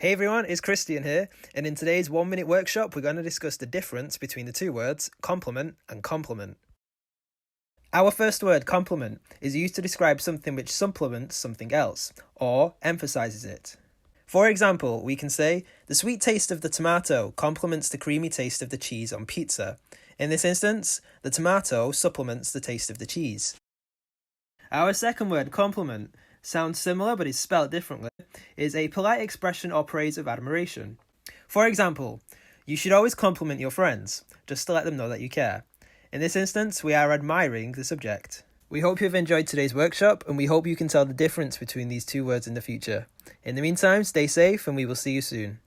Hey everyone, it's Christian here, and in today's 1 minute workshop, we're going to discuss the difference between the two words complement and complement. Our first word, complement, is used to describe something which supplements something else, or emphasizes it. For example, we can say, the sweet taste of the tomato complements the creamy taste of the cheese on pizza. In this instance, the tomato supplements the taste of the cheese. Our second word, complement, sounds similar but is spelled differently, is a polite expression or praise of admiration. For example, you should always compliment your friends, just to let them know that you care. In this instance, we are admiring the subject. We hope you've enjoyed today's workshop, and we hope you can tell the difference between these two words in the future. In the meantime, stay safe and we will see you soon.